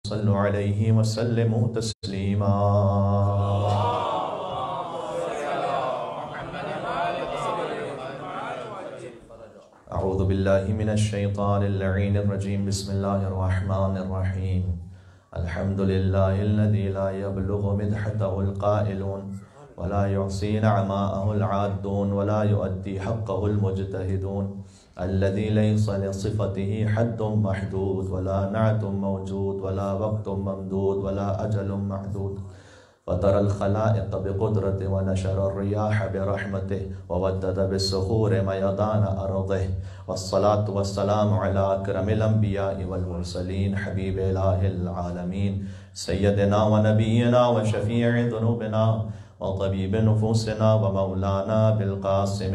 सल्लु अलैहि वसल्लिमु तस्लीमा। अऊज़ु बिल्लाहि मिनश शैतानिर लईनिर रजीम। बिस्मिल्लाहिर रहमानिर रहीम। अल्हम्दुलिल्लाहिल्लज़ी ला यब्लुगु मिदहतहुल क़ाइलून वला युहसी नअमाअहुल आद्दून वला युअद्दी हक़्क़हुल मुज्तहिदून अल्लज़ी लैसा लिसिफ़तिही हद्दुम महदूद वला नअतुम मौजूद वला वक़्तुम ममदूद वला अजलुम महदूद वतरल खलाइक़ बिक़ुदरतिही व नशरर रियाह बिरहमतिही व वद्दद बिस्सुहूरि मयदान अर्दिही वस्सलातु वस्सलामु अला अकरमिल अंबियाइ वल मुरसलीन हबीब इलाहिल आलमीन सय्यदिना व नबिय्यिना व शफ़ीइ ज़ुनूबिना व तबीब नुफूसिना व मौलाना बिल क़ासिम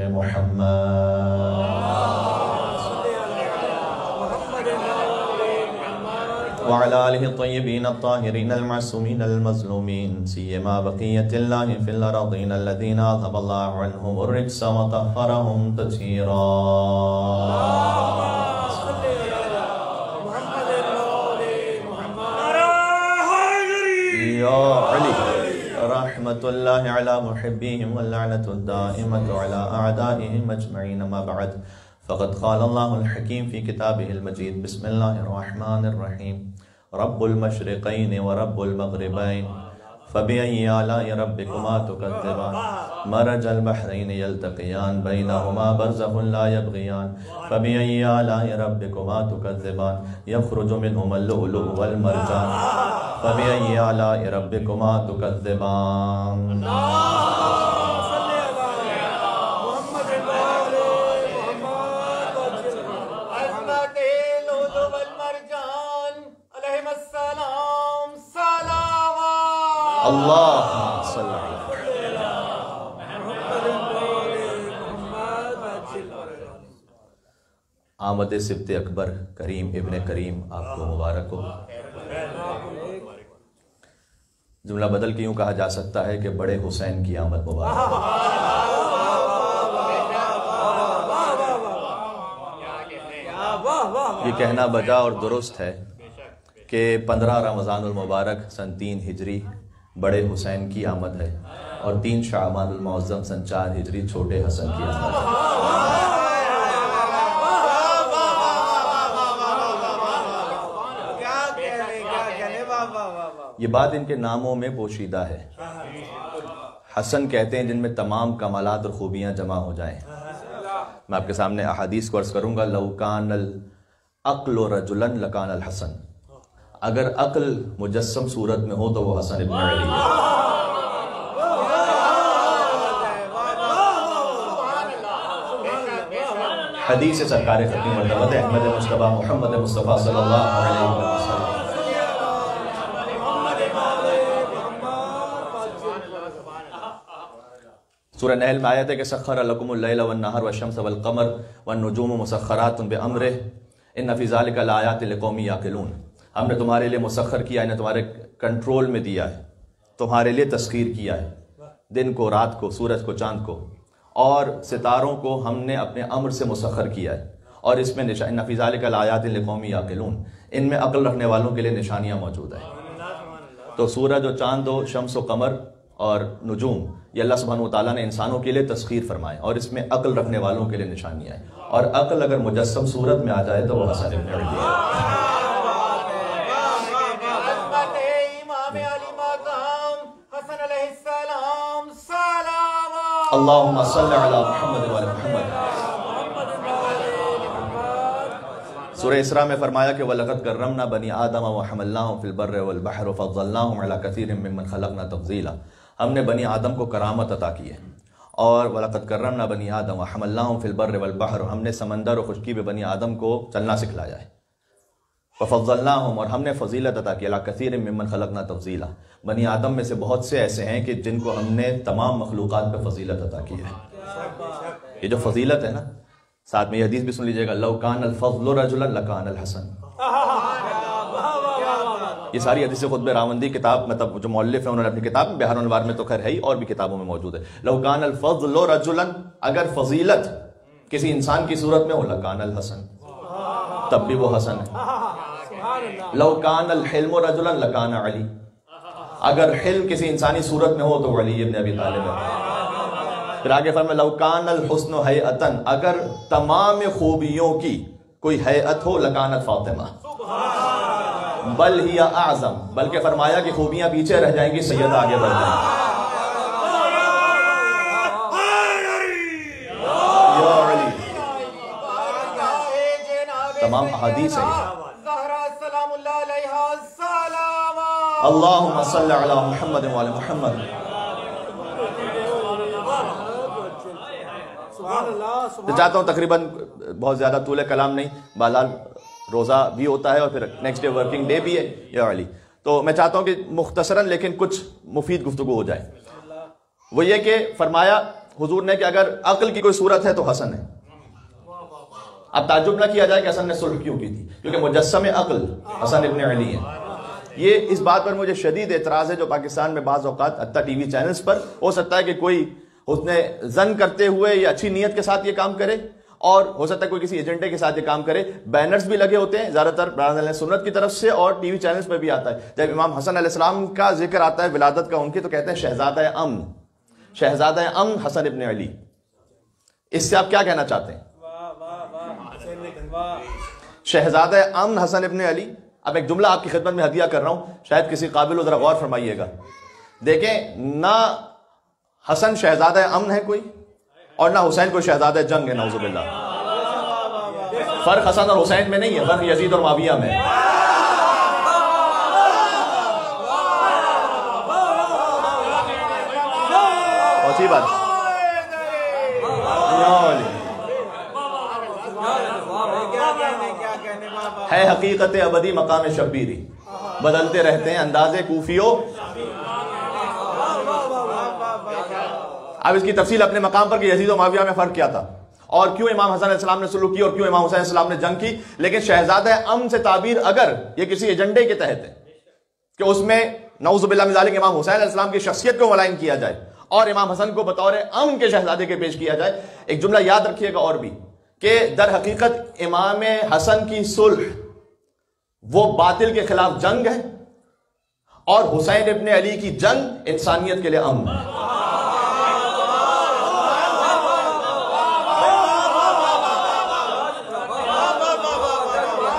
व अला आलिहि तय्यबीन अत्ताहिरीन अल-मासूमीन अल-मज़लूमीन सियमा बक़ियतिल्लाहि फ़िल अर्दीन अल्लज़ीना अज़हबल्लाहु अन्हुमुर रिज्स व तह्हरहुम तत्हीरा। या अली रहमतुल्लाहि अला मुहिब्बिहिम व लअनतुद दाइमतु अला अअदाइहिम अजमईन। अम्मा बअद फ़क़द क़ाला अल्लाहुल हकीम फ़ी किताबिहिल मजीद। बिस्मिल्लाहिर रहमानिर रहीम। रब्बुल मशरिक़ैनि व रब्बुल मग़रिबैनि फ़बिअय्यि आलाइ रब्बिकुमा तुकज़्ज़िबान। मरजल बहरैनि यल्तक़ियान बैनहुमा बरज़ख़ुन ला यबग़ियान फ़बिअय्यि आलाइ रब्बिकुमा तुकज़्ज़िबान। यख़रुजु मिनहुमुल लुअलुअ वल मरजान फ़बिअय्यि आलाइ रब्बिकुमा तुकज़्ज़िबान। अल्लाहुम्मा सल्लि अला आमद सिब्त अकबर करीम इब्ने करीम आपको मुबारक हो। जुमला बदल के यूँ कहा जा सकता है कि बड़े हुसैन की आमद मुबारक हो। ये कहना बजा और दुरुस्त है कि 15 रमज़ानुल मुबारक सन 3 हिजरी बड़े हुसैन की आमद है और 3 शाबानुल मुअज़्ज़म सन 4 हिजरी छोटे हसन की आमद है। ये बात इनके नामों में पोशीदा है। हसन कहते हैं जिनमें तमाम कमालात और खूबियां जमा हो जाएं। मैं आपके सामने अहादीस को अर्ज करूंगा। लौ कानल अक़्लु रजुलन लकानल हसन। अगर अक्ल मुजस्सम सूरत में हो तो वो हसन इब्न अली है। हदीस से सरकार खत्मी मर्तबत अहमद मुस्तफ़ा मोहम्मद मुस्तफ़ा सल्लल्लाहु अलैहि वसल्लम। सूरह नहल में आयत है कि सख्खर लकुमुल लैल वन नहर वश्शम्स वल क़मर वन नुजूम मुसख्खरातुन बिअम्रिहि इन्न फ़ी ज़ालिका लआयातिन लिक़ौमिन याक़िलून। हमने तुम्हारे लिए मुसख्खर किया है, तुम्हारे कंट्रोल में दिया है, तुम्हारे लिए तस्खीर किया है, दिन को, रात को, सूरज को, चांद को और सितारों को हमने अपने अम्र से मुसख्खर किया है। और इसमें इन्न फ़ी ज़ालिका लआयातिन लिक़ौमिन याक़िलून, इनमें अक्ल रखने वालों के लिए निशानियाँ मौजूद हैं। तो सूरज और चांद और शम्स और कमर और नुजूम ये अल्लाह सुब्हानहू व तआला ने इंसानों के लिए तस्खीर फरमाए और इसमें अक्ल रखने वालों के लिए निशानियाँ हैं। और अक्ल अगर मुजस्सम सूरत में आ जाए तो वो हसन इब्न अली है। अल्लाहुम्मा सल्लि अला मुहम्मद व अला मुहम्मद। सूरह इसरा में फरमाया कि वलक़द कर्रमना बनी आदम व हमलनाहुम फिल बर्रि वल बहरि व फ़ज़्ज़लनाहुम अला कसीरिम मिम्मन ख़लक़ना तफ़ज़ीला। हमने बनी आदम को करामत अता की है। और वलक़द कर्रमना बनी आदम व हमलनाहुम फिल बर्रि वल बहरि, हमने समंदर और खुश्की में बनी आदम को चलना सिखलाया है। व फ़ज़्ज़लनाहुम, और हमने फ़जीलत अता की, अला कसीरिम मिम्मन ख़लक़ना तफ़ज़ीला। बनी आदम में से बहुत से ऐसे हैं कि जिनको हमने तमाम मखलूक़ात पे फ़जीलत अता की है। ये जो फ़जीलत है ना, साथ में ये हदीस भी सुन लीजिएगा, लौ कानल फ़ज़्लु रजुलन लकानल हसन। ये सारी हदीसें खुतबे रावंदी किताब, मतलब जो मौल्लिफ़ है उन्होंने अपनी किताब में बयानुल अनवार में तो खैर है ही, और भी किताबों में मौजूद है। लौ कानल फ़ज़्लु रजुलन, अगर फजीलत किसी इंसान की सूरत में हो, लकानल हसन, तब भी वो हसन है। लौ कान अल हिल्मु रजुलन लकान अली, अगर हिल्म किसी इंसानी सूरत में हो तो अली इब्न अबी तालिब है। फिर आगे फरमाया लौ कान अल हुस्नु हैअतन, अगर तमाम खूबियों की कोई हैअत हो लकानत फातिमा, बल हिया आज़म, बल्कि फरमाया कि खूबियां पीछे रह जाएंगी, सैयदा आगे बढ़ जाएंगी। तमाम हदीस है। अल्लाहुम्मा सल्ली अला मुहम्मद व अला मुहम्मद। तो चाहता हूँ तकरीबन बहुत ज्यादा तूले कलाम नहीं, बालाल रोजा भी होता है और फिर नेक्स्ट डे वर्किंग डे भी है या वाली, तो मैं चाहता हूँ कि मुख्तसरन लेकिन कुछ मुफीद गुफ्तगू हो जाए। वो ये कि फरमाया हुजूर ने कि अगर अक्ल की कोई सूरत है तो हसन है। अब ताजुब ना किया जाए कि हसन ने सुल्ह क्यों की थी, क्योंकि मुजस्सम अक्ल हसन इब्न अली है। ये इस बात पर मुझे शदीद एतराज है जो पाकिस्तान में बाज़ औक़ात हत्ता टीवी चैनल्स पर हो सकता है कि कोई उसने जन करते हुए या अच्छी नीयत के साथ ये काम करे, और हो सकता है कोई किसी एजेंडे के साथ ये काम करे। बैनर्स भी लगे होते हैं ज्यादातर बरादर सुन्नत की तरफ से, और टीवी चैनल्स पर भी आता है। जब इमाम हसन अलैहिस्सलाम का जिक्र आता है विलादत का उनकी, तो कहते हैं शहजादा अमन, शहजादा अमन हसन इब्न अली। इससे आप क्या कहना चाहते हैं? शहजादा अमन हसन इब्न अली। अब एक जुमला आपकी खिदमत में हदिया कर रहा हूं, शायद किसी काबिल जरा गौर फरमाइएगा। देखें, ना हसन शहजादा अमन है कोई, और ना हुसैन कोई शहजादा जंग है, नऊजुबिल्लाह। फर्क हसन और हुसैन में नहीं है, फर्क यजीद और माविया में। अच्छी बात है, हकीकत अबदी मकाम शब्बीरी, बदलते रहते हैं अंदाजे कूफियो। अब इसकी तफसील अपने मकाम पर कि यजीद और माविया में फर्क क्या था, और क्यों इमाम हसन अलैहिस्सलाम ने सुलूक की और क्यों इमाम हुसैन अलैहिस्सलाम ने जंग की। लेकिन शहजादा अमन से ताबीर अगर ये किसी एजेंडे के तहत है कि उसमें नऊजुबिल्लाह मिन ज़ालिक इमाम हुसैन अलैहिस्सलाम की शख्सियत को मलाइन किया जाए और इमाम हसन को बतौर अमन के शहजादे के पेश किया जाए, एक जुमला याद रखिएगा और भी कि दर हकीकत इमाम हसन की सुल्ह वो बातिल के खिलाफ जंग है, और हुसैन इब्न अली की जंग इंसानियत के लिए अमन।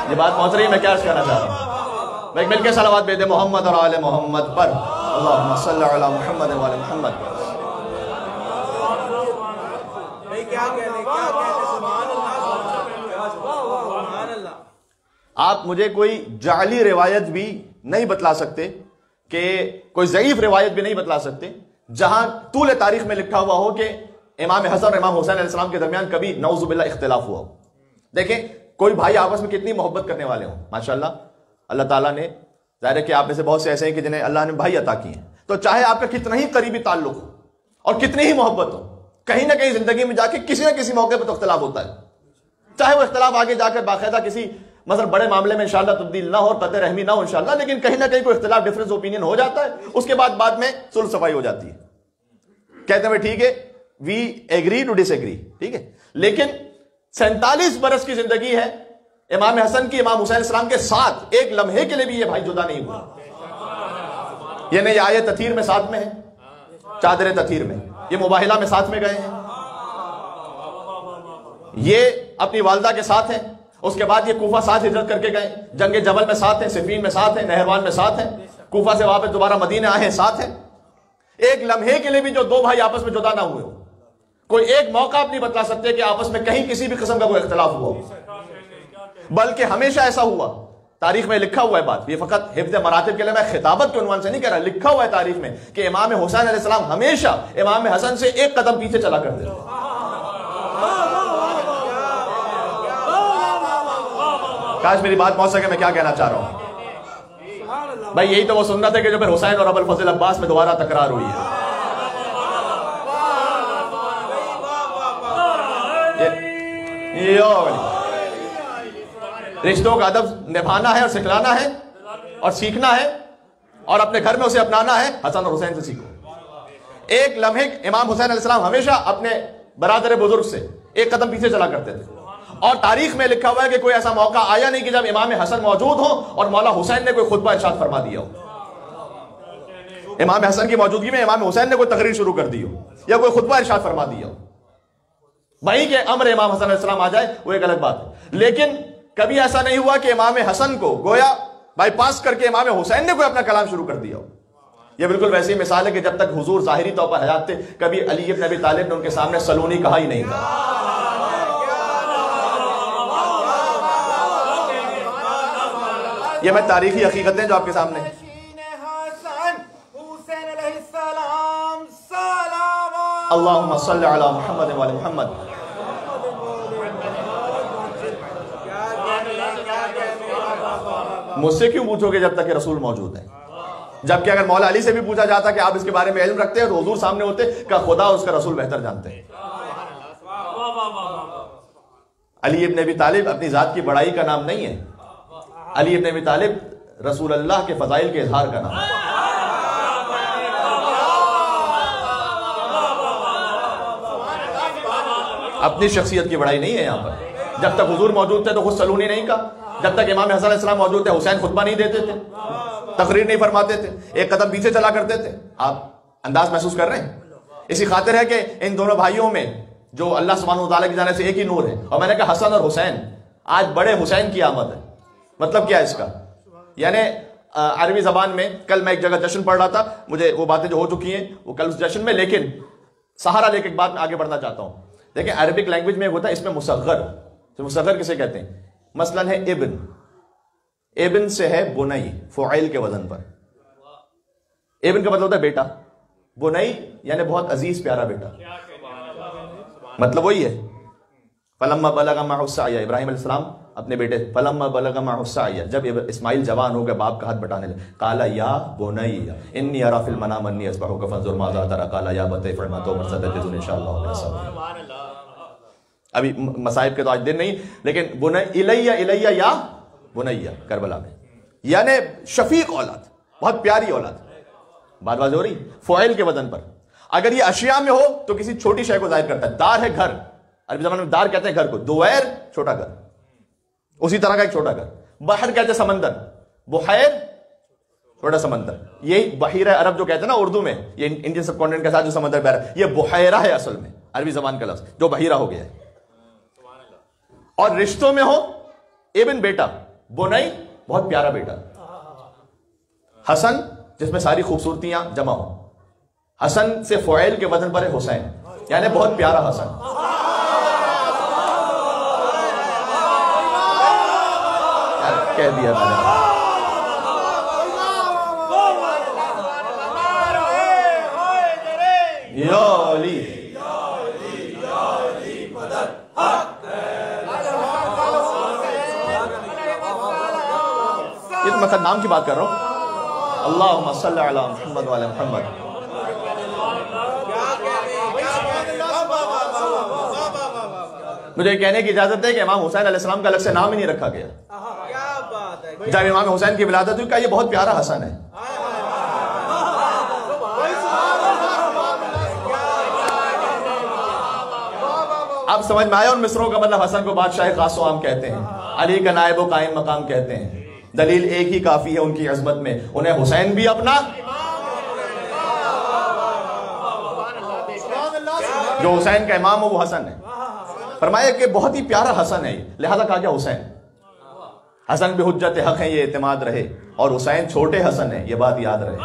ये बात पहुंच रही है, मैं क्या कहना चाह रहा हूं। मैं मिलकर सलावत भेदे मोहम्मद और आले मोहम्मद पर। अल्लाहुम्मा सल्ली अला मुहम्मद व आले मुहम्मद। आप मुझे कोई जाली रिवायत भी नहीं बतला सकते, कि कोई ज़ईफ रिवायत भी नहीं बतला सकते जहां तूल तारीख में लिखा हुआ हो कि इमाम हसन और इमाम हुसैन अलैहिस्सलाम के दरमियान कभी नऊजुबिल्लाह इख्तिलाफ हुआ हो। देखें, कोई भाई आपस में कितनी मोहब्बत करने वाले हों, माशाल्लाह अल्लाह ताला ने, जाहिर है कि आप में से बहुत से ऐसे हैं कि जिन्हें अल्लाह ने भाई अता किए हैं, तो चाहे आपका कितना ही करीबी ताल्लुक हो और कितनी ही मोहब्बत हो, कहीं ना कहीं जिंदगी में जाके किसी ना किसी मौके पर तो इख्तिलाफ होता है। चाहे वो इख्तिलाफ आगे जाकर बाकायदा किसी मतलब बड़े मामले में इंशाअल्लाह तब्दील ना हो और कतई रहमी ना हो इंशाअल्लाह, लेकिन कहीं ना कहीं कोई इख्तिलाफ डिफरेंस ओपिनियन हो जाता है, उसके बाद में सुलह सफाई हो जाती है। कहते हैं ठीक है, वी एग्री टू डिसएग्री, ठीक है। लेकिन 47 बरस की जिंदगी है इमाम हसन की इमाम हुसैन अलैहिस्सलाम के साथ, एक लम्हे के लिए भी ये भाई जुदा नहीं हुआ। ये नहीं आये तथीर में साथ में है, चादर तथीर में, ये मुबाहिला में साथ में गए हैं, ये अपनी वालदा के साथ हैं, उसके बाद ये कूफा साथ हिजरत करके गए, जंगे जबल में साथ हैं, सिफीन में साथ हैं, नहरवान में साथ हैं, कूफा से वापस दोबारा मदीने आए हैं, साथ हैं। एक लम्हे के लिए भी जो दो भाई आपस में जुदा ना हुए हो, कोई एक मौका आप नहीं बतला सकते कि आपस में कहीं किसी भी किस्म का कोई इख्तिलाफ हुआ, बल्कि हमेशा ऐसा हुआ। तारीख में लिखा हुआ है बात, ये फकत हिफ्ज़ मरातिब के लिए मैं खिताबत के उन्वान से नहीं कह रहा, लिखा हुआ है तारीख में कि इमाम हुसैन अलैहिस्सलाम हमेशा इमाम हसन से एक कदम पीछे चला करते थे। काश मेरी बात पहुंच सके, मैं क्या कहना चाह रहा हूं भाई। यही तो वो सुन्नत है कि जो फिर हुसैन और अबुल फजल अब्बास में दोबारा तकरार हुई है। रिश्तों का अदब निभाना है और सिखलाना है और सीखना है और अपने घर में उसे अपनाना है। हसन और हुसैन से सीखो। एक लम्हे इमाम हुसैन अलैहिस्सलाम हमेशा अपने बरादर बुजुर्ग से एक कदम पीछे चला करते थे, और तारीख में लिखा हुआ है कि कोई ऐसा मौका आया नहीं कि जब इमाम हसन मौजूद हो और मौला हुसैन ने कोई खुतबा इरशाद फरमा दिया हो। इमाम हसन की मौजूदगी में इमाम हुसैन ने कोई तकरीर शुरू कर दी हो या कोई खुतबा इरशाद फरमा दिया हो। वहीं के अमर इमाम हसन अलैहिस्सलाम आ जाए वो एक अलग बात है, लेकिन कभी ऐसा नहीं हुआ कि इमाम हसन को गोया बाईपास करके इमाम हुसैन ने कोई अपना कलाम शुरू कर दिया हो। यह बिल्कुल वैसी मिसाल है कि जब तक हुजूर जाहिरी तौर पर हयात थे, कभी अली इब्न अबी तालिब ने उनके सामने सलूनी कहा ही नहीं था। ये मैं तारीखी हकीकतें जो आपके सामने। अल्लाहुम्मा सल्लि अला मुहम्मद व अला मुहम्मद। मुझसे क्यों पूछोगे जब तक कि रसूल मौजूद है? जबकि अगर मौला अली से भी पूछा जाता कि आप इसके बारे में इल्म रखते हैं तो हुजूर सामने होते का खुदा और उसका रसूल बेहतर जानते हैं। अली इब्न अबी तालिब अपनी जात की बड़ाई का नाम नहीं है। अली इब्न अबी तालिब रसूल अल्लाह के फजाइल के इजहार का नाम है। अपनी शख्सियत की बड़ाई नहीं है यहां पर। जब तक हुजूर मौजूद थे तो खुद सलूनी नहीं कहा, जब तक इमाम हसन अलैहिस्सलाम मौजूद थे हुसैन खुतबा नहीं देते थे, तकरीर नहीं फरमाते थे, एक कदम पीछे चला करते थे। आप अंदाज महसूस कर रहे हैं? इसी खातिर है कि इन दोनों भाइयों में जो अल्लाह सुब्हानहू व तआला की जानिब से एक ही नूर है। और मैंने कहा हसन और हुसैन, आज बड़े हुसैन की आमद है। मतलब क्या है इसका? यानी अरबी जबान में कल मैं एक जगह जश्न पढ़ रहा था, मुझे वो बातें जो हो चुकी हैं वो कल उस जश्न में, लेकिन सहारा लेके एक बात आगे बढ़ना चाहता हूं। देखिए अरबिक लैंग्वेज में होता है इसमें मुसग्गर। तो मुसग्गर किसे कहते हैं? मसलन है इब्न, इब्न से है बुनई, फ़ुआइल के वजन पर। इब्न का मतलब होता है बेटा, बुनई यानी बहुत अजीज प्यारा बेटा, मतलब वही है। फलम्मा बलगा माहु सअय, इब्राहिम अलैहिस्सलाम अपने बेटे फलम्मा बलगा माहु सअय, जब इस्माइल जवान हो गए बाप का हाथ बटाने लगे, काला या बुनैया इन्नी अरा फिल मनाम अन्नी अस्बहुका फंजुर माज़ा तरा, काला या बतै फरमा तो मरसदतुन इंशाअल्लाह। अभी मसाइब के तो आज दिन नहीं, लेकिन बुनई इलैया, इलैया या बुनैया करबला में, यानी शफीक औलाद, बहुत प्यारी औलाद। बात हो रही फ़ुआइल के वजन पर। अगर ये अशिया में हो तो किसी छोटी शय को जाहिर करता है। दार है घर, अरबी ज़माने में दार कहते हैं घर को, दुवैर छोटा घर, उसी तरह का एक छोटा घर। बहर कहते हैं समंदर, बुहैर छोटा समंदर। यही बहीरा अरब जो कहते हैं ना उर्दू में, ये इंडियन सब कॉन्टिनेंट के साथ जो समंदर बह रहा है, ये बुहैरा है असल में, अरबी जबान का लफ्ज जो बहीरा हो गया है। और रिश्तों में हो इब्न बेटा, बुनई बहुत प्यारा बेटा, हसन जिसमें सारी खूबसूरतियां जमा हो। हसन से फ़ुआइल के वजन पर है हुसैन, यानी बहुत प्यारा हसन। कह दिया मैंने। योली ये तो मैं नाम की बात कर रहा हूं। अल्लाहुम्मा सल्लि अला मुहम्मद व अला मुहम्मद। मुझे कहने की इजाजत है कि इमाम हुसैन अलैहिस्सलाम का अलग से नाम ही नहीं रखा गया। जब इमाम हुसैन की विलादत हुई, का ये बहुत प्यारा हसन है। अब समझ में आया उन मिसरों का मतलब? हसन को बादशाह खास आम कहते हैं, अली का नायब व कायम मकाम कहते हैं। दलील एक ही काफी है उनकी अजमत में, उन्हें हुसैन भी अपना, जो हुसैन का इमाम हो वो हसन है। फरमाया कि बहुत ही प्यारा हसन है, लिहाजा कहा गया हुसैन। हसन भी हुज्जत हक है, ये एतमाद रहे। और हुसैन छोटे हसन है, ये बात याद रहे।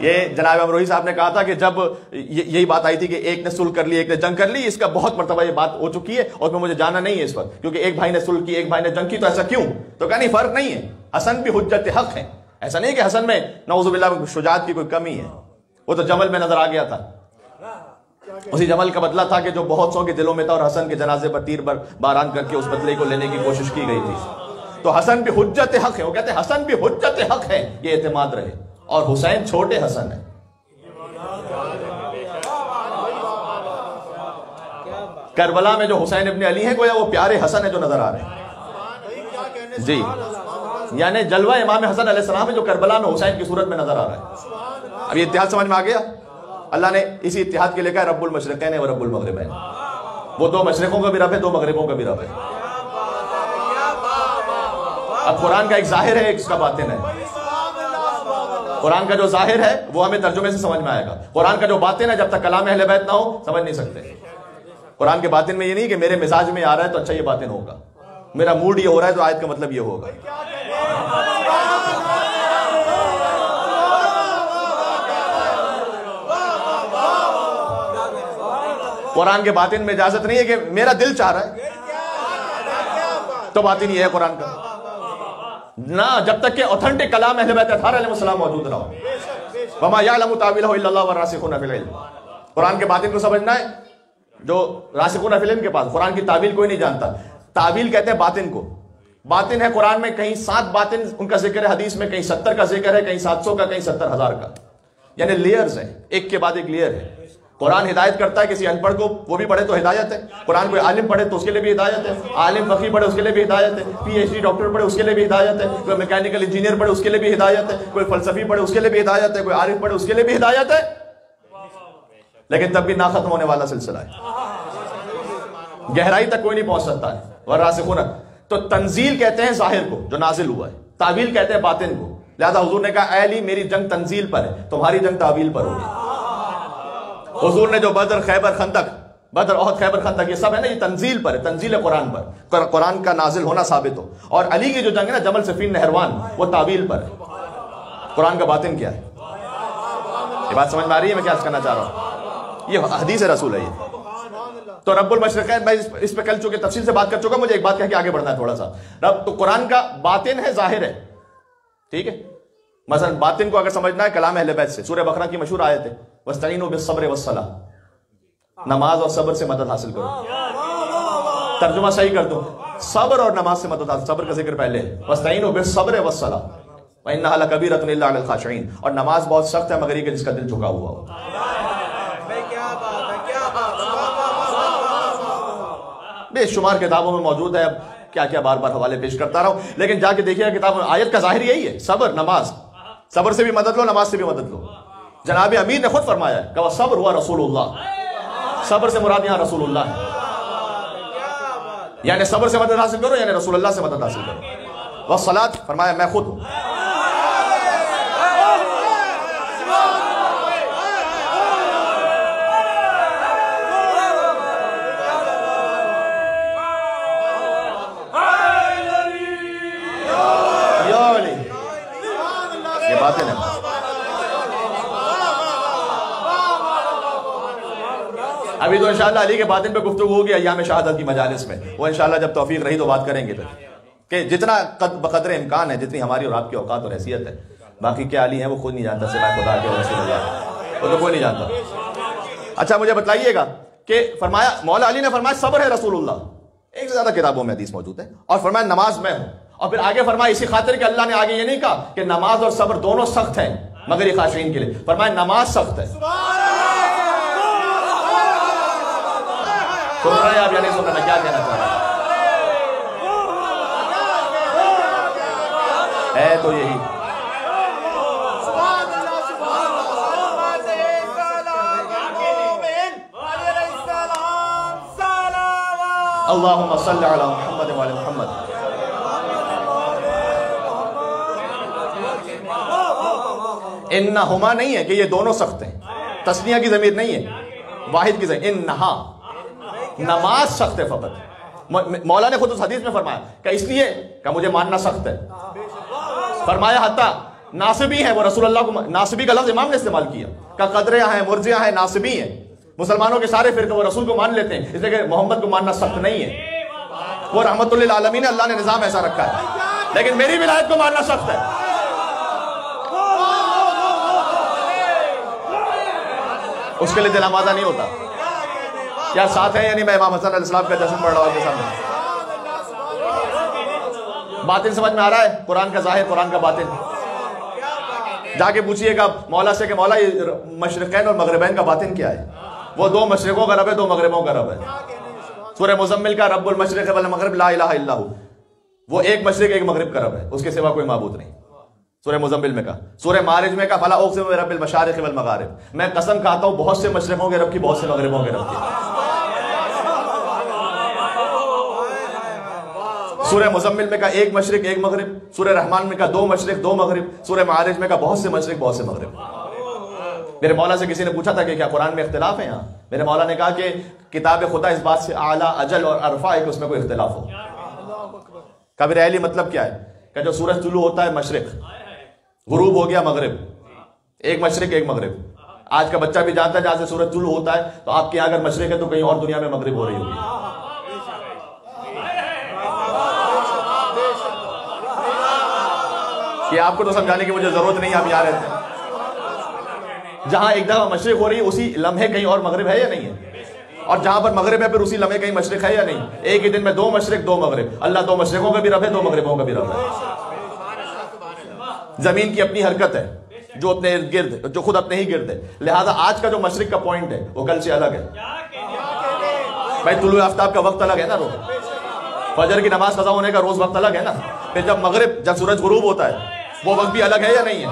ये जनाब अमरोही साहब ने कहा था कि जब यही बात आई थी कि एक ने सुलह कर ली, एक ने जंग कर ली, इसका बहुत मरतबा ये बात हो चुकी है और मुझे जाना नहीं है इस वक्त, क्योंकि एक भाई ने सुलह की, एक भाई ने जंग की, तो ऐसा क्यों? तो कहा नहीं, फर्क नहीं है, हसन भी हुज्जत हक है। ऐसा नहीं कि हसन में नऊजुबिल्लाह शुजाअत की कोई कमी है, वो तो जमल में नजर आ गया था। उसी जमल का बदला था कि जो बहुत सौ के दिलों में था, और हसन के जनाजे पर तीर बारान करके उस बदले को लेने की कोशिश की गई थी। तो हसन भी हुज्जत हक है, वो कहते हैं हसन भी हुज्जत हक है, ये एतमाद रहे। और हुसैन छोटे हसन है। करबला में जो हुसैन इब्न अली है, गोया वो प्यारे हसन है जो नजर आ रहे हैं जी, यानी जलवा इमाम हसन अलैहिस्सलाम है जो करबला में हुसैन की सूरत में नजर आ रहा है। अब ये इतिहास समझ में आ गया? अल्लाह ने इसी इत्तिहाद के लिखा है रब्बुल मशरिकैन व रब्बुल मगरिबैन। वो दो मशरिकों का भी रब है, दो मगरिबों का भी रब है। अब कुरान का एक जाहिर है, एक इसका बातिन है। कुरान का जो जाहिर है वो हमें तर्जुमे से समझ में आएगा। कुरान का जो बातिन है, जब तक कलाम अहले बैत ना हो समझ नहीं सकते। कुरान के बातिन में ये नहीं कि मेरे मिजाज में आ रहा है तो अच्छा ये बातिन होगा, मेरा मूड ये हो रहा है तो आयत का मतलब ये होगा। कुरान के बातिन में इजाजत नहीं है कि मेरा दिल चाह रहा है तो बातिन ये है कुरान का ना, जब तक कि ऑथेंटिक कलाम अहले बैत अत्हार अलैहिस्सलाम मौजूद ना हो। वमा यअलमु तावीलहु इल्लल्लाहु व रासिखून फिल इल्म। कुरान के बातिन को समझना है, जो रासिखून फिल इल्म के पास कुरान की तावील कोई नहीं जानता। तावील कहते हैं बातिन को। बातिन है कुरान में कहीं 7 बातिन उनका जिक्र है, हदीस में कहीं 70 का जिक्र है, कहीं 700 का, कहीं 70,000 का, यानी लेयर्स है, एक के बाद एक लेयर है। कुरान हिदायत करता है किसी अनपढ़ को, वो भी पढ़े तो हिदायत है। कुरान कोई आलिम पढ़े तो उसके लिए भी हिदायत है, आलिम फकीह पढ़े उसके लिए भी हिदायत है, PhD डॉक्टर पढ़े उसके लिए भी हिदायत है, कोई मैकेनिकल इंजीनियर पढ़े उसके लिए भी हिदायत है, कोई फलसफी पढ़े उसके लिए भी हिदायत है, कोई आरिफ पढ़े उसके लिए भी हिदायत है। लेकिन तब भी ना खत्म होने वाला सिलसिला है, गहराई तक कोई नहीं पहुंच सकता है। वरासिखून तो तंजील कहते हैं जाहिर को जो नाजिल हुआ है, तावील कहते हैं बातिन को। लिहाजा हुजूर ने कहा, ऐ अली मेरी जंग तंजील पर है, तुम्हारी जंग तावील पर होगी। हुजूर ने जो बदर, खैबर, खंदक, बदर, ओहद, खैबर, खंदक ये सब है ना, ये तंजील पर है, तंजील है कुरान पर, कुरान का नाजिल होना साबित हो। और अली की जो जंग है ना, जमल सफीन नहरवान, वो तावील पर है। कुरान का बातिन क्या है, ये बात समझ में आ रही है मैं क्या करना चाह रहा हूं? ये हदीस रसूल है ये। तो रब्बुल मशरिकैन, मैं इस पे कल चुके तफसील से बात कर चुका, मुझे एक बात कह के आगे बढ़ना है थोड़ा सा। रब तो कुरान का बातिन है, जाहिर है, ठीक है। मसलन बातिन को अगर समझना है कलाम अहले बैत से, सूरह बकरा की मशहूर आयत है, वस्तईनु बिस्सब्र वस्सलाह, नमाज और सब्र से मदद हासिल करो। तर्जुमा सही कर दो, सब्र और नमाज से मदद हासिल। सब्र का जिक्र पहले, वस्तईनु बिस्सब्र वस्सलाह व इन्नहा लकबीरतुन इल्ला अलल खाशिईन। और नमाज बहुत सख्त है मगर ये कि जिसका दिल झुका हुआ हो। बेशुमार किताबों में मौजूद है, अब क्या क्या बार बार हवाले पेश करता रहा हूं, लेकिन जाके देखिए किताब, आयत का जाहिर यही है, सब्र, नमाज। सब्र से भी मदद लो, नमाज से भी मदद लो। जनाब अमीर ने खुद फरमाया है कि सब्र हुआ रसूलुल्लाह। सब्र से मुराद यहां रसूलुल्लाह है, यानी सब्र से मदद हासिल करो, यानी रसूलुल्लाह से मदद हासिल करो। वह सलात फरमाया मैं खुद हूं। ये बातें हैं। अभी तो इंशाअल्लाह अली के बातिन पे गुफ्तगू होगी अय्याम शहादत की मजालिस में, वो इंशाअल्लाह जब तौफीक रही तो बात करेंगे फिर, कि जितना बकदर इम्कान है, जितनी हमारी और आपकी औकात और हैसियत है। बाकी क्या अली है वो खुद नहीं जानता, सिवाय खुदा के और रसूलुल्लाह, वो तो कोई नहीं जानता। अच्छा मुझे बताइएगा कि फरमाया, मौला अली ने फरमाया सब्र है रसूलुल्लाह, एक से ज्यादा किताबों में हदीस मौजूद है, और फरमाया नमाज मैं हूं। और फिर आगे फरमाया इसी खातिर कि अल्लाह ने आगे ये नहीं कहा कि नमाज और सब्र दोनों सख्त हैं मगर ये खाशिईन के लिए, फरमाया नमाज सख्त है। सुन रहे हैं आप या नहीं सुन रहे, मैं क्या कहना चाह रहा हूं? है तो यही। अल्लाहुम्मा सल्लि अला मुहम्मद व अला मुहम्मद। इन्नहुमा नहीं है कि ये दोनों सख्त हैं, तस्निया की ज़मीर नहीं है, वाहिद की ज़मीर। इन्नहा, नमाज सख्त है फकत। मौला ने खुद उस हदीस में फरमाया कि इसलिए कि मुझे मानना सख्त है। फरमाया हत्ता नासिबी है वो रसूलुल्लाह को, नासिबी का लफ्ज़ इमाम ने इस्तेमाल किया, का कदरिया है, मुर्जिया है, नासिबी है। मुसलमानों के सारे फिरके वो रसूल को मान लेते हैं, इसलिए कि मोहम्मद को मानना सख्त नहीं है। वो रहमतुल लिल आलमीन, अल्लाह ने निज़ाम ऐसा रखा है, लेकिन मेरी विलायत को मानना सख्त है। उसके लिए दिल आमादा नहीं होता। क्या साथ है यानी मैं इमाम हसन अलैहिस्सलाम का जश्न पढ़ रहा हूं आपके सामने। बातिन समझ में आ रहा है, कुरान का जाहिर, कुरान का बातिन। जाके पूछिएगा मौला से कि मौला ये मशरिकैन और मगरिबैन का बातिन क्या है? वो दो मशरिकों का रब है, दो मगरिबों का रब है। सूरह मुज़म्मिल का रब्बुल मशरिक़ वल मगरिब ला इलाहा इल्ला हु, वो एक मशरिक एक मगरिब का रब है, उसके सिवा कोई माबूद नहीं। सूरह मुज़म्मिल में कहा, सूरह मारिज में कहा फला उक़सिमु बिरब्बिल मशारिक़ वल मगारिब, मैं कसम खाता हूं बहुत से मशरिकों के रब की, बहुत से मगरिबों के रब की। सूरह मुज़म्मिल में कहा एक मशरिक एक मगरिब, सूरह रहमान में कहा दो मशरिक दो मगरिब, सूरह मारिज में कहा बहुत से मशरिक बहुत से मगरिब। मेरे मौला से किसी ने पूछा था कि क्या कुरान में इख्तिलाफ है? यहाँ मेरे मौला ने कहा कि किताब खुदा इस बात से आला अजल और अरफा है कि उसमें कोई इख्तिलाफ हो। कबीर अली मतलब क्या है? कि जो सूरज तुलू होता है मशरिक, गुरूब हो गया मगरिब, एक मशरिक एक मगरिब। आज का बच्चा भी जानता है जहां से सूरज तुलू होता है, तो आपके यहाँ अगर मशरिक है तो कहीं और दुनिया में मगरिब हो रही होगी। कि आपको तो समझाने की मुझे जरूरत नहीं, आप यहाँ रहते हैं। जहां एक जगह मशरिक हो रही है उसी लम्हे कहीं और मगरिब है या नहीं है? और जहां पर मगरिब है फिर उसी लम्हे कहीं मशरिक है या नहीं? एक ही दिन में दो मशरिक दो मगरिब। अल्लाह दो मशरिकों का भी रब है, दो मगरिबों का भी रब है। जमीन की अपनी हरकत है जो अपने इर्द गिर्द, जो खुद अपने ही गिर्द है। लिहाजा आज का जो मशरिक का पॉइंट है वो कल से अलग है। भाई तुलू आफ्ताब का वक्त अलग है ना, रोज फजर की नमाज कज़ा होने का रोज वक्त अलग है ना। फिर जब मगरिब, जब सूरज गुरूब होता है वो वक्त भी अलग है या नहीं है?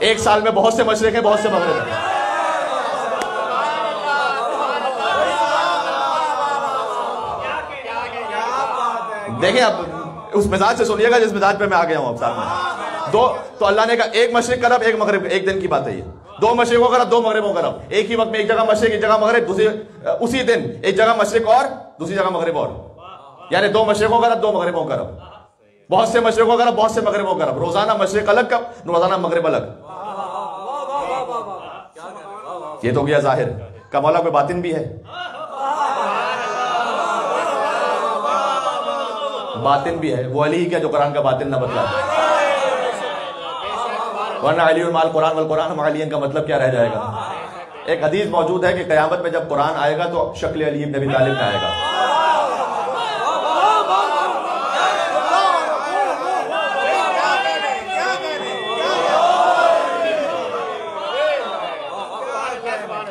एक साल में बहुत से मशरिक है, बहुत से मगरिब है। देखें आप उस मिजाज से सुनिएगा जिस मिजाज पे मैं आ गया हूं आप सामने। दो तो अल्लाह ने कहा एक मशरिक का रब एक मगरिब, एक दिन की बात है ये। दो मशरिकों का रब दो मगरिबों का रब, एक ही वक्त में एक जगह मशरिक एक जगह मगरिब, दूसरी उसी दिन एक जगह मशरिक और दूसरी जगह मगरिब और, यानी दो मशरिकों का रब दो मगरिबों का रब, बहुत से मशरिकों का रब बहुत से मगरिबों का रब। रोजाना मशरिक अलग का, रोजाना मगरिब अलग। ये तो गया जाहिर का। मौला कोई बातिन भी है? बातिन भी है। वो अली क्या जो कुरान का बातिन ना बतला, वरना अली माल कुरान वल कुरान मालियन का मतलब क्या रह जाएगा? एक हदीस मौजूद है कि कयामत में जब कुरान आएगा तो शक्ल अली इब्न अबी तालिब में आएगा।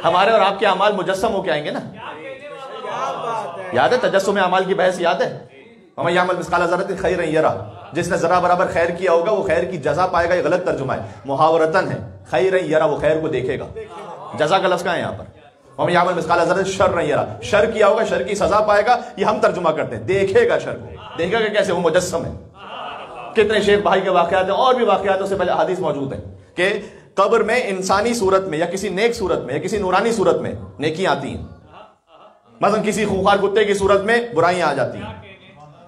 हमारे और आपके अमाल मुजस्सम होके आएंगे ना। याद है तजस्सुम अमाल की बहस? याद है? हमें यामल मिस्काल ज़र्रतिन खैरन यरा, जिसने जरा बराबर खैर किया होगा वो खैर की जजा पाएगा। ये गलत तर्जुमा है, मुहावरतन है। खैरन यरा, वो खैर को देखेगा। जजा का लफ्ज़ कहाँ है यहाँ पर? हमें यामल मिस्काल ज़र्रतिन शर्रन यरा, शर किया होगा शर की सजा पाएगा। ये हम तर्जुमा करते हैं, देखेगा शर को। देखेगा कैसे? वो मुजस्सम है। कितने शेख भाई के वाक़यात हैं और भी वाक़यातों से पहले हदीस मौजूद है कि कब्र में इंसानी सूरत में या किसी नेक सूरत में या किसी नूरानी सूरत में नेकी आती हैं। मसलन किसी खूंखार कुत्ते की सूरत में बुराइयां आ जाती हैं।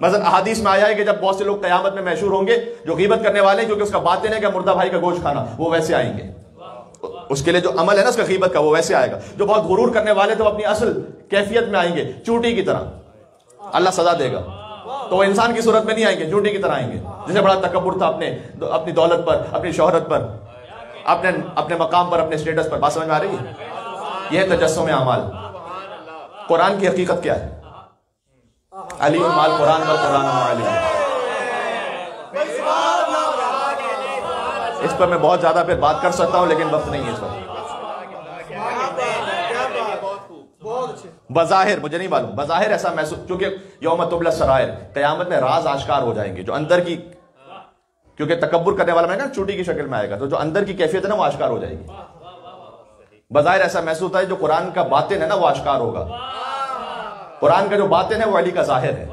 मसलन अहादीस में आया है कि जब बहुत से लोग क़यामत में मशहूर होंगे जो गीबत करने वाले, क्योंकि उसका बातिन है कि मुर्दा भाई का गोश्त खाना, वो वैसे आएंगे। उसके लिए जो अमल है ना उसका गीबत का, वो वैसे आएगा। जो बहुत गुरूर करने वाले थे वो अपनी असल कैफियत में आएंगे, चूटी की तरह। अल्लाह सजा देगा तो वो इंसान की सूरत में नहीं आएंगे, चूटी की तरह आएंगे। जैसे बड़ा तकब्बुर था अपनी दौलत पर, अपनी शोहरत पर, अपने मकाम पर, अपने स्टेटस पर। बात समझ में आ रही है? यह तजस्सुम अमाल। कुरान की हकीकत क्या है? अली माल कुरान वल कुरान माली। इस पर मैं बहुत ज्यादा फिर बात कर सकता हूं लेकिन वक्त नहीं है इस पर। बज़ाहिर मुझे नहीं मालूम, बज़ाहिर ऐसा महसूस, क्योंकि यौम तुबला सरायर, कयामत में राज आश्कार हो जाएंगे जो अंदर की, क्योंकि तकब्बुर करने वाला ना चूटी की शक्ल में आएगा, तो जो अंदर की कैफियत है ना वो आश्कार हो जाएगी। बज़ाहिर ऐसा महसूस होता है जो कुरान का बातिन है ना वो आश्कार होगा। कुरान का जो बातिन है वो अली का जाहिर है।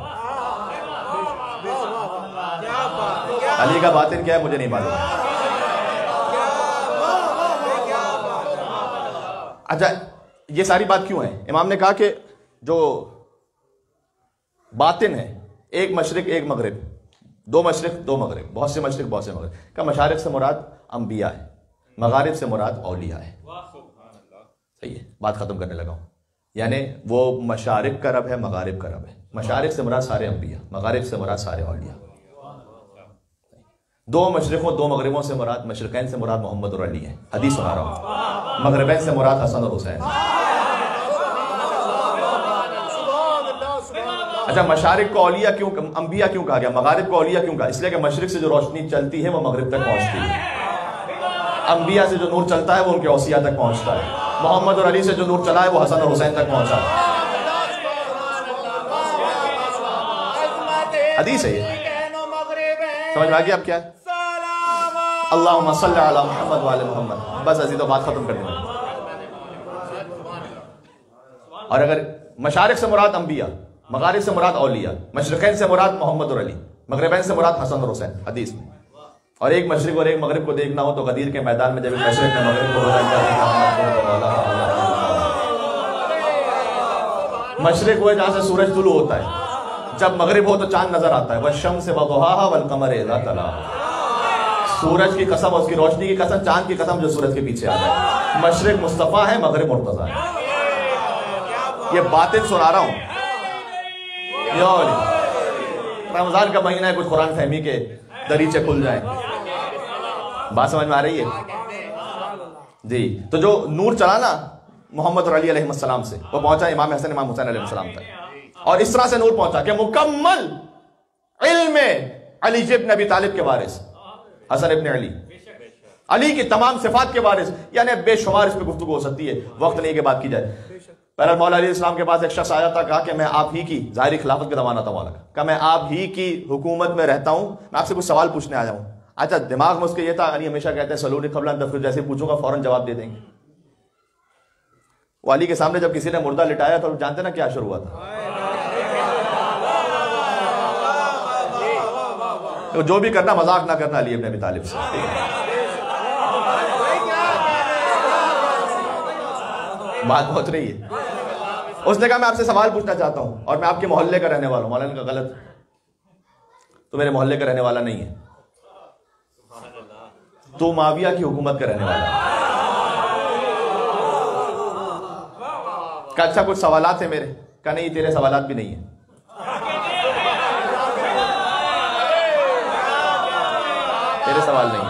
अली का बातिन क्या है मुझे नहीं मालूम। अच्छा, ये सारी बात क्यों है? इमाम ने कहा कि जो बातिन है, एक मशरिक एक मगरिब, दो मशरिक दो मगरिब, बहुत से मशरिक बहुत से मगरिब का। मशारिक से मुराद अंबिया है, मगारिब से मुराद औलिया है। सही है, बात खत्म करने लगा हूं। यानी वो मशारिक का रब है, मगारिब का रब है। मशारिक से मुराद सारे अंबिया, मगारिब से मुराद सारे औलिया। दो मशरिकों दो मगरिबों से मुराद, मशरिकैन से मुराद मोहम्मद और अली है। हदीस सुना रहा हूं। मगरिबैन से मुराद हसन और हुसैन। अच्छा, मशारिक को औलिया क्यों, अंबिया क्यों कहा गया? मगारिब को औलिया क्यों कहा? इसलिए कि मशरिक से जो रोशनी चलती है वो मगरिब तक पहुंचती है। अंबिया से जो नूर चलता है वो उनके औसिया तक पहुंचता है। मोहम्मद और अली से जो नूर चला है वो हसन और हुसैन तक पहुंचा है। हदीस है ये। समझ में आ गया अब क्या है? अल्लाहुम्मा सल्ली अला मुहम्मद व आले मुहम्मद। बस अजी तो बात खत्म कर देंगे। और अगर मशारिक से मुराद अंबिया, मगारिब से मुराद औलिया, मशरिकैन से मुराद मोहम्मद और अली, मगरिबैन से मुराद हसन और हुसैन, हदीस में। और एक मशरिक और एक मगरिब को देखना हो तो गदीर के मैदान में जब मशरिक ने मगरिब को मशरिक हुए जहां से सूरज तुलू होता है, जब मगरिब हो तो चांद नजर आता है। वश्शम्स वदुहाहा वल कमर इज़ा तला। सूरज की कसम, उसकी रोशनी की कसम, चांद की कसम जो सूरज के पीछे आ जाए। मशरिक मुस्तफा है, मगरिब मुर्तजा है। ये बातें सुना रहा हूं। रमजान का महीना है, कुछ कुरान फहमी के दरीचे खुल जाए। बात समझ में आ रही है जी? तो जो नूर चला ना मोहम्मद और अली अलैहिस्सलाम से, वो पहुंचा इमाम हसन इमाम हुसैन अलैहिस्सलाम तक। और इस तरह से नूर पहुंचा कि मुकम्मल इल्म अली इब्न अबी तालिब के वारिस हसन इब्न अली, अली की तमाम सिफात के वारिस, यानी बेशुमार इस पर गुफ्तगू हो सकती है, वक्त नहीं कि बात की जाए। पहले मौला अली इस्लाम के पास एक शख्स आया था, कहा कि मैं आप ही की, ज़ाहिरी खिलाफत का ज़माना था मौला का, कहा मैं आप ही की हुकूमत में रहता हूं, मैं आपसे कुछ सवाल पूछने आया हूं। अच्छा, दिमाग में उसके ये था, अली हमेशा कहते हैं सलूनी क़ब्ल अन तफ़्क़िर, जैसे पूछूंगा फौरन जवाब दे देंगे। वो अली के सामने जब किसी ने मुर्दा लिटाया तो जानते ना क्या शुरू हुआ था? तो जो भी करना मजाक ना करना अली इब्न अबी तालिब से। बात पहुंच रही है। उसने कहा मैं आपसे सवाल पूछना चाहता हूं और मैं आपके मोहल्ले का रहने वाला हूं। मौलाना का गलत, तो मेरे मोहल्ले का रहने वाला नहीं है, तो माविया की हुकूमत का रहने वाला है। अच्छा कुछ सवालात है मेरे? कहा नहीं, तेरे सवालात भी नहीं है। तेरे सवाल नहीं है।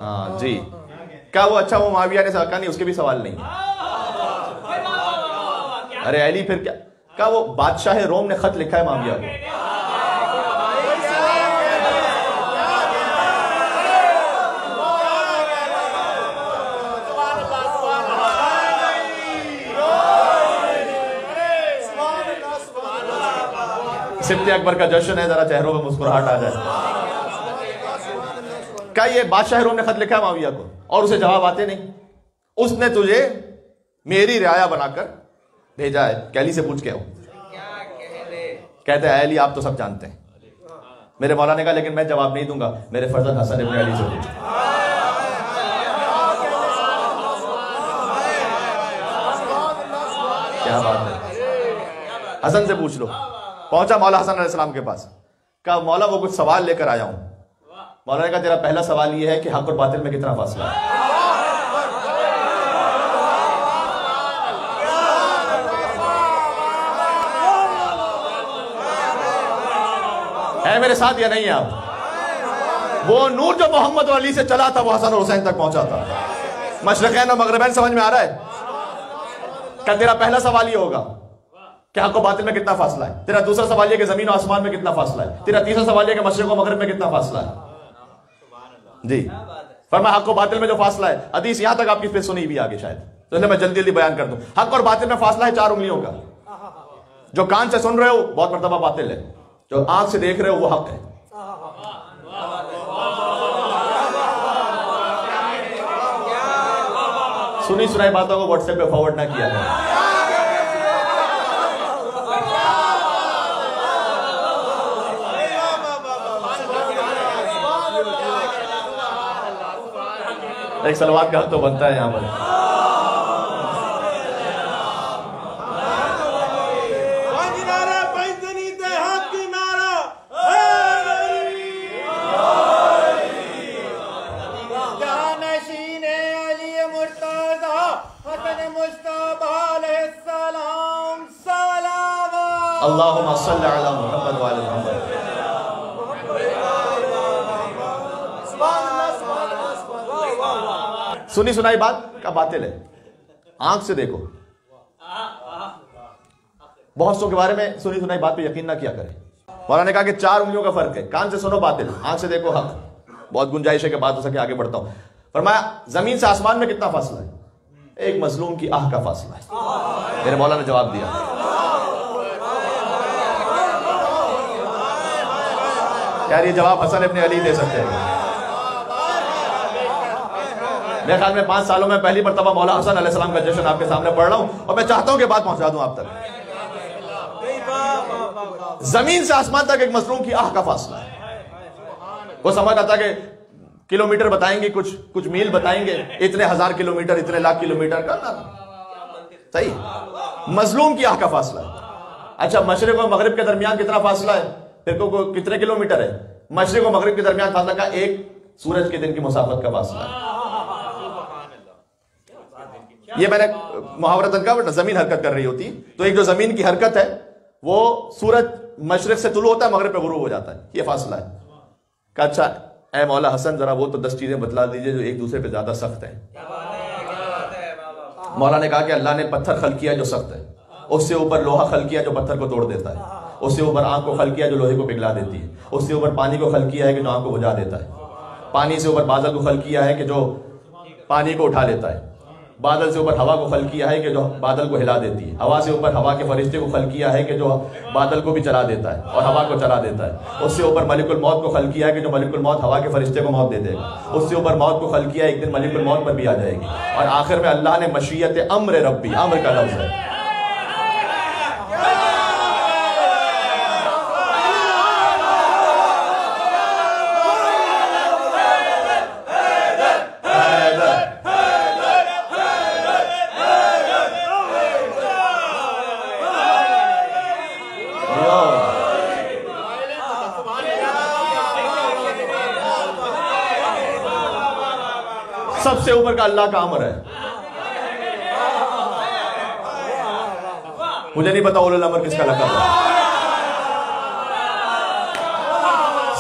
हाँ जी। क्या वो अच्छा वो माविया ने कहा नहीं, उसके भी सवाल नहीं है। अरे अली फिर क्या? क्या वो बादशाह रोम ने खत लिखा है माविया को? सिफ्ते अकबर का जश्न है, जरा चेहरों में मुस्कुराहट आ जाए। क्या ये बादशाह रोम ने खत लिखा है माविया को और उसे जवाब आते नहीं? उसने तुझे मेरी रियाया बनाकर भेजा है, कैली से पूछ के आओ। कहते हैं अली आप तो सब जानते हैं। मेरे मौला ने कहा लेकिन मैं जवाब नहीं दूंगा, मेरे फर्जंद हसन इब्न अली से पूछ। क्या बात है, हसन से पूछ लो। पहुंचा मौला हसन अलैहिस्सलाम के पास, कहा मौला वो कुछ सवाल लेकर आया हूं। मौला ने कहा तेरा पहला सवाल ये है कि हक और बातिल में कितना फासला है? है मेरे साथ या नहीं है आप? वो नूर जो मोहम्मद और अली से चला था वो हसन और हुसैन तक पहुंचा था। मशरिकैन और मगरिबैन समझ में आ रहा है? क्या तेरा पहला सवाल ये होगा कि हक और बातिल में कितना फासला है? तेरा दूसरा सवाल ये कि जमीन और आसमान में कितना फासला है? तेरा तीसरा सवाल ये कि मशरिक और मगरिब में कितना फासला है? जी फरमा हक और बातिल में जो फासला है, हदीस यहां तक आपकी फिर सुनी भी आगे शायद, तो इसलिए मैं जल्दी जल्दी बयान कर दूं। हक और बातिल में फासला है 4 उंगलियों का। जो कान से सुन रहे हो बहुत मर्तबा बातिल है, जो आंख से देख रहे हो वो हक है। सुनी सुनाई बातों को व्हाट्सएप पे फॉरवर्ड ना किया जाए। एक सलवात का तो बनता है यहां पर। अल्लाहुम्मा सल्ली अला मुहम्मद व आले मुहम्मद। सुनी सुनाई बात का बातिल है, आंख से देखो। बहुत सौ के बारे में सुनी सुनाई बात पे यकीन ना किया करें। मौलाना ने कहा कि 4 उंगलियों का फर्क है, कान से सुनो बातिल, आंख से देखो हक। बहुत गुंजाइश है कि बात हो सके आगे बढ़ता हूं। फरमाया जमीन से आसमान में कितना फासला है? एक मजलूम की आह का फासला है। मेरे मौला ने जवाब दिया। यार ये जवाब हसन इब्न अली दे सकते हैं। मेरे ख्याल में 5 सालों में पहली मरतबा मौला हसन अलैहिस्सलाम का जश्न आपके सामने पढ़ रहा हूं और मैं चाहता हूं कि बात पहुंचा दूं आप तक। जमीन से आसमान तक एक मजलूम की आह का फासला है। वो समझ रहा था कि किलोमीटर बताएंगे, कुछ मील बताएंगे, इतने 1000 किलोमीटर, इतने लाख किलोमीटर का ना, सही मजलूम की आह का फासला है। अच्छा, मशरिक और मगरिब के दरमियान कितना फासला है? फिर को कितने किलोमीटर है? मशरिक और मगरिब के दरमियान फासला का एक सूरज के दिन की मुसाफत का फासला है। ये मैंने मुहावरतन का, जमीन हरकत कर रही होती तो एक जो जमीन की हरकत है वो सूरज मशरिक से तुलू होता है, मगरिब पे गुरूब हो जाता है, ये फासला है। का अच्छा ऐ मौला हसन जरा वो तो 10 चीजें बतला दीजिए जो एक दूसरे पे ज्यादा सख्त है। मौला ने कहा कि अल्लाह ने पत्थर खल किया जो सख्त है, उससे ऊपर लोहा खल किया जो पत्थर को तोड़ देता है, उससे ऊपर आंख को खल किया जो लोहे को पिघला देती है, उससे ऊपर पानी को खल किया है कि जो आंख को बुझा देता है, पानी से ऊपर बादल को खल किया है कि जो पानी को उठा लेता है, बादल से ऊपर हवा को खल किया है कि जो बादल को हिला देती है, हवा से ऊपर हवा के फरिश्ते को खल किया है कि जो बादल को भी चला देता है और हवा को चला देता है, उससे ऊपर मलिकुल मौत को खल किया है कि जो मलिकुल मौत हवा के फरिश्ते को मौत दे देगा, उससे ऊपर मौत को खल किया है, एक दिन मलिकुल मौत पर भी आ जाएगी, और आखिर में अल्लाह ने मशीयत अम्र रब्बी, अम्र का लफ्ज़ है, सबसे ऊपर का अल्लाह का अमर है। मुझे नहीं पता उलुल अमर किसका लक़ब है।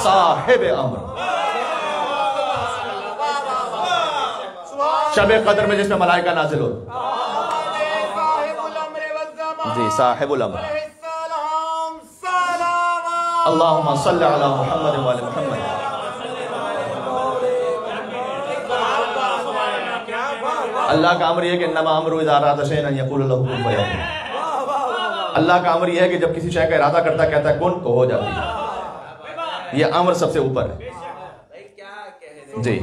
साहिब अमर, शब कदर में जिसमें मलाइका नाजिल हो जी, साहिबुल अमर। अल्लाहुम्मा सल्लि अला मुहम्मद व आले मुहम्मद। अल्लाह का अमर यह है कि इन्नमा अमरु इज़ा अरादा शैअन अन यक़ूल लहू कुन फयकून। अल्लाह का अमर यह है कि जब किसी शय का इरादा करता है, कहता है कुन तो हो जाती है। यह अमर सबसे ऊपर है जी।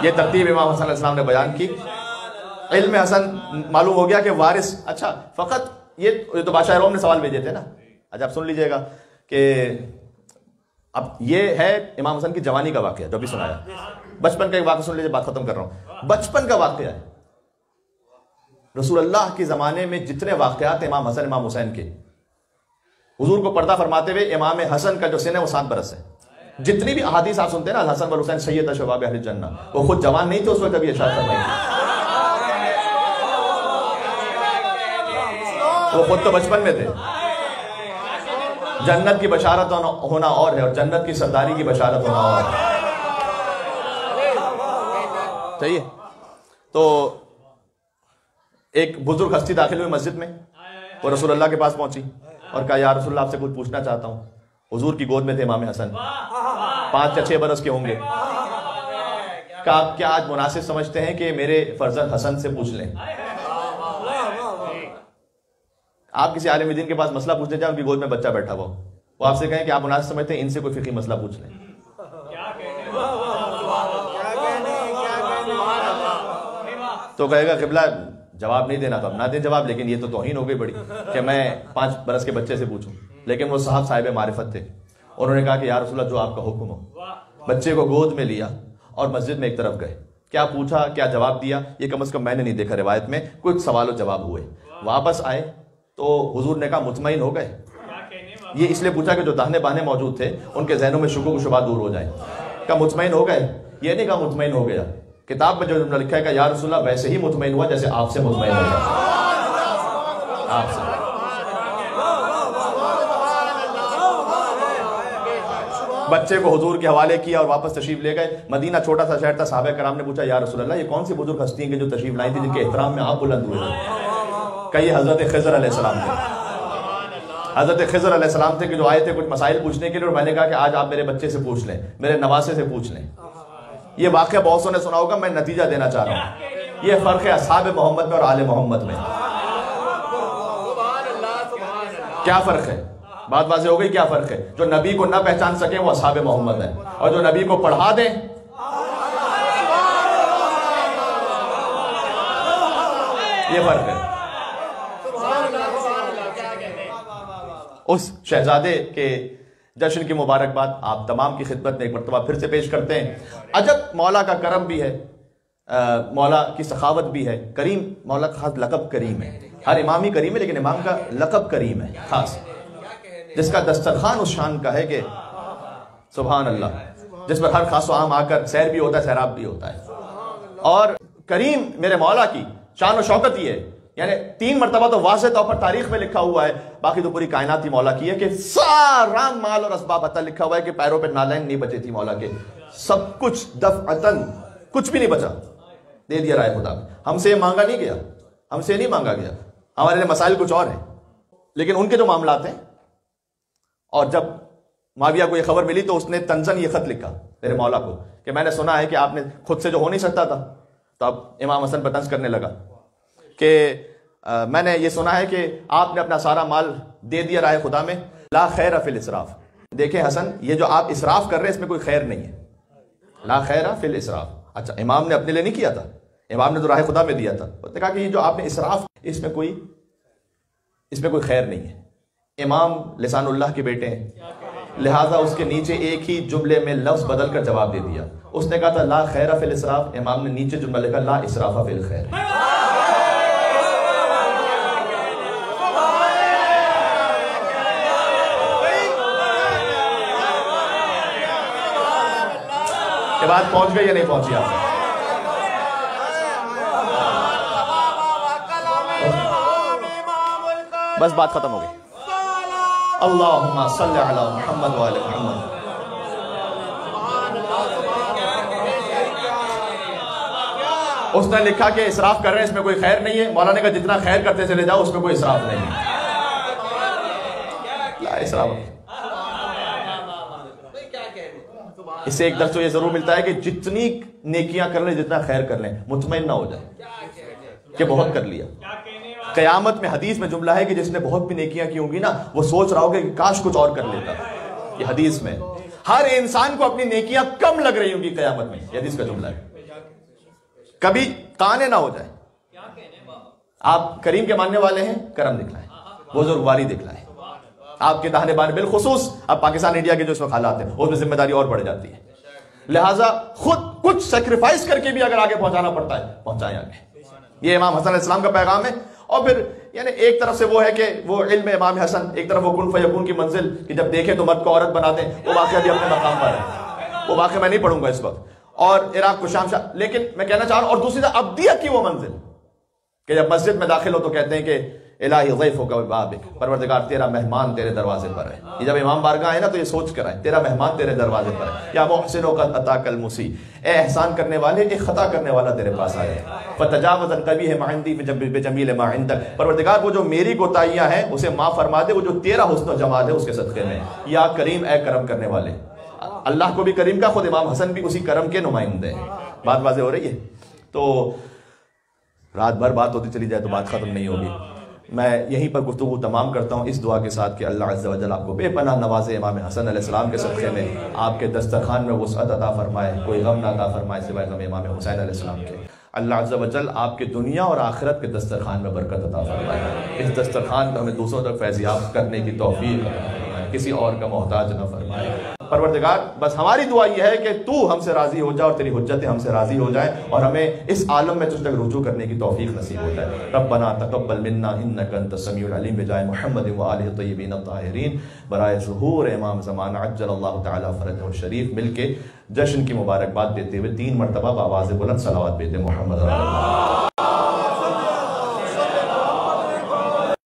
ये तरतीब इमाम हसन अलैहिस्सलाम ने बयान की। इल्म हसन मालूम हो गया कि वारिस, अच्छा फ़कत ये तो बादशाह रोम ने सवाल भेजे थे ना। अच्छा आप सुन लीजिएगा कि अब ये है इमाम हसन की जवानी का वाक़या जो भी सुनाया। बचपन का एक वाक़या सुन लीजिए, बात खत्म कर रहा हूँ। बचपन का वाक़या है। रसूलुल्लाह के ज़माने में जितने वाक़यात इमाम हसन इमाम हुसैन के, हुजूर को पर्दा फरमाते हुए इमाम हसन का जो सिन है वो 7 बरस है। जितनी भी अहादीस आप सुनते हैं ना, हसन व हुसैन सैयद शबाब अहल जन्नह, वो खुद जवान नहीं थे उस वक्त, अभी इरशाद फरमाई, वो खुद तो बचपन में थे। जन्नत की बशारत होना और है और जन्नत की सरदारी की बशारत होना और है। सही है। तो एक बुजुर्ग हस्ती दाखिल हुई मस्जिद में, वो रसूलुल्लाह के पास पहुंची और कहा या रसूलुल्लाह आपसे कुछ पूछना चाहता हूं। हुजूर की गोद में थे इमाम हसन, 5 या 6 बरस के होंगे। क्या आप क्या आज मुनासिब समझते हैं कि मेरे फर्जंद हसन से पूछ लें? आप किसी आलिम दीन के पास मसला पूछने जाए, उनकी गोद में बच्चा बैठा हुआ, वो आपसे कहें कि आप मुनासिब समझते हैं इनसे कोई फिक्री मसला पूछ लें, तो कहेगा क़िबला जवाब नहीं देना तो अब ना दे जवाब, लेकिन ये तो तौहीन हो गई बड़ी कि मैं 5 बरस के बच्चे से पूछूं। लेकिन वो साहब साहिब मारिफत थे, उन्होंने कहा कि या रसूलल्लाह जो आपका हुक्म हो। बच्चे को गोद में लिया और मस्जिद में एक तरफ गए। क्या पूछा, क्या जवाब दिया, ये कम से कम मैंने नहीं देखा रिवायत में। कुछ सवाल जवाब हुए, वापस आए तो हुजूर ने कहा मुतमईन हो गए। ये इसलिए पूछा कि जो दाहिने बाहिने मौजूद थे उनके जहनों में शुक्र शुबा दूर हो जाए। क्या मुतमईन हो गए? ये नहीं कहा मुतमईन हो गया। किताब में जो जुमला लिखा है कि या रसूलल्लाह वैसे ही मुतमईन हुआ जैसे आपसे मुतमईन हो गया। आपसे बच्चे को हुजूर के हवाले किया और वापस तशरीफ ले गए। मदीना छोटा सा शहर था। सहाबा कराम ने पूछा या रसूलल्लाह ये कौन सी बुजुर्ग हस्ती हैं कि जो तशरीफ लाई थी, जिनके एहतराम में आप बुलंद हुए थे? कई हजरत खिज़र अलैहिस्सलाम थे। हजरत खिज़र अलैहिस्सलाम थे कि जो आए थे कुछ मसाइल पूछने के लिए, और मैंने कहा कि आज आप मेरे बच्चे से पूछ लें, मेरे नवासे से पूछ लें। ये वाक़या बहुत सौ ने सुना होगा, मैं नतीजा देना चाह रहा हूँ। ये फ़र्क है असहाब मोहम्मद में और आले मोहम्मद में। क्या फ़र्क है? बात वाज़ेह हो गई? क्या फ़र्क है? जो नबी को ना पहचान सके वो असहाब मोहम्मद है, और जो नबी को पढ़ा दें ये फ़र्क है। उस शहजादे के जश्न की मुबारकबाद आप तमाम की खिदमत में एक मरतबा फिर से पेश करते हैं। अजब मौला का करम भी है, मौला की सखावत भी है। करीम, मौला का खास लक़ब करीम है। हर इमाम ही करीम है, लेकिन इमाम का लक़ब करीम है खास, जिसका दस्तरखान उस शान का है कि सुभान अल्लाह, जिस पर हर खास आम आकर सैर भी होता है, सैराब भी होता है। और करीम मेरे मौला की शान और शौकत ही है। यानी 3 मरतबा तो वाज़ेह तौर पर तारीख में लिखा हुआ है, बाकी तो पूरी कायनात ही मौला की है कि सारा माल और असबाब अता लिखा हुआ है कि पैरों पे नालैन नहीं बचे थी मौला के, सब कुछ दफ़अतन कुछ भी नहीं बचा, दे दिया राय खुदा में। हमसे मांगा नहीं गया, हमसे नहीं मांगा गया, हमारे लिए मसाइल कुछ और हैं, लेकिन उनके जो मामलात हैं। और जब माविया को यह खबर मिली तो उसने तंजन ये खत लिखा मेरे मौला को कि मैंने सुना है कि आपने खुद से जो हो नहीं सकता था। तो अब इमाम हसन पर तंज करने लगा कि मैंने ये सुना है कि आपने अपना सारा माल दे दिया राह खुदा में, ला खैर फिल इसराफ। देखें हसन, ये जो आप इसराफ कर रहे हैं इसमें कोई खैर नहीं है, ला खैर फिल इसराफ। अच्छा, इमाम ने अपने लिए नहीं किया था, इमाम ने तो राह खुदा में दिया था। उसने कहा कि ये जो आपने इसराफ, इसमें कोई खैर नहीं है। इमाम लिसानुल्लाह के बेटे हैं, लिहाजा उसके नीचे एक ही जुमले में लफ्ज बदल कर जवाब दे दिया। उसने कहा था ला खैर फिल इसराफ, इमाम ने नीचे जुमला लिखा ला इसराफा फिल खैर। ये बात पहुंच गई या नहीं पहुंची आप? बस बात खत्म हो गई। अल्लाहुम्मा सल्ली अला मुहम्मद व आले मुहम्मद। उसने लिखा कि इसराफ कर रहे हैं, इसमें कोई खैर नहीं है। मौलाना ने कहा जितना खैर करते चले जाओ उसमें कोई इसराफ नहीं है। इसराफ, इससे एक दर्स तो ये जरूर मिलता है कि जितनी नेकियां कर लें, जितना खैर कर लें, मुतमईन ना हो जाए कि बहुत कर लिया। क़यामत में हदीस में जुमला है कि जिसने बहुत भी नेकियां की होंगी ना, वो सोच रहा होगा कि काश कुछ और कर लेता। ये हदीस में हर इंसान को अपनी नेकियां कम लग रही होंगी क़यामत में, ये हदीस का जुमला है। कभी काने ना हो जाए। आप करीम के मानने वाले हैं, करम दिखलाएं, बुजुर्गवारी दिखलाएं। आपके दाहिने बाएं बिलखुसूस अब पाकिस्तान इंडिया के जो इसमें हालात हैं, उसमें जिम्मेदारी और बढ़ जाती है। लिहाजा खुद कुछ सेक्रीफाइस करके भी अगर आगे पहुंचाना पड़ता है, पहुंचाएं आगे। ये इमाम हसन इस्लाम का पैगाम है। और फिर यानी एक तरफ से वो है कि वो इल्म इमाम हसन, एक तरफ वो कुन फयकून की मंजिल कि जब देखें तो मर्द को औरत बना दें, वो वाकया भी अपने मकाम पर है। वो वाकया मैं नहीं पढ़ूंगा इस वक्त, और इराक को शाम, लेकिन मैं कहना चाह रहा हूं, और दूसरी तरफ अब्दियत की वो मंजिल कि जब मस्जिद में दाखिल हो तो कहते हैं कि इलाही ज़ैफ़ुका बिबाबिक, परवरदिगार तेरा मेहमान तेरे दरवाजे पर है। ये जब इमाम बारगाह है ना, तो ये सोच कर आए, तेरा मेहमान तेरे दरवाजे पर है। या मुहसिनो क़द अताकल मुसी, ए एहसान करने वाले, एक खता करने वाला तेरे पास आया है। फ़तजावज़ अन क़बीह मा इंदी बिजमील मा इंदक, परवरदिगार वो जो मेरी कोताहियां हैं उसे माफ़ फरमा दे, वो जो तेरा हुस्न जमाल है उसके सदक़े में। या करीम, ए करम करने वाले। अल्लाह को भी करीम का, खुद इमाम हसन भी उसी करम के नुमाइंदे हैं। बात वाज़ेह हो रही है? तो रात भर बात होती चली जाए तो बात खत्म नहीं होगी। मैं यहीं पर गुफ्तगू तमाम करता हूँ इस दुआ के साथ कि अल्लाह अज़्ज़ा व जल आपको बेपनाह नवाज़े, इमाम हसन अलैहिस्सलाम के सदक़े में आपके दस्तरखान में वुसअत अता फरमाए, कोई गम ना अता फरमाए सिवाय गम इमाम हुसैन अलैहिस्सलाम के। अल्लाह अज़्ज़ा व जल आपके दुनिया और आखिरत के दस्तरखान में बरकत अता फरमाए। इस दस्तरखान को हमें दूसरों तक फैज़याब करने की तौफ़ीक़ अता फरमाए, किसी और का मोहताज न फरमाए। परवरदिगार, बस हमारी दुआ यह है कि तू हमसे राजी हो जा और तेरी हुज्जतें हमसे राजी हो जाए, और हमें इस आलम में तुझ तक रुजू करने की तौफीक नसीब हो जाए। रब्बना तक़ब्बल मिन्ना इन्नका अंतस समीउल अलीम बिजाए मुहम्मद व आलिहि तय्यबीन अत्ताहिरीन बराए ज़ुहूर इमाम ज़माना अज्जलल्लाहु तआला फ़रजहु शरीफ। मिलके जश्न की मुबारकबाद देते हुए 3 मरतबा आवाज़ बुलंद सलावत भेजे मोहम्मद।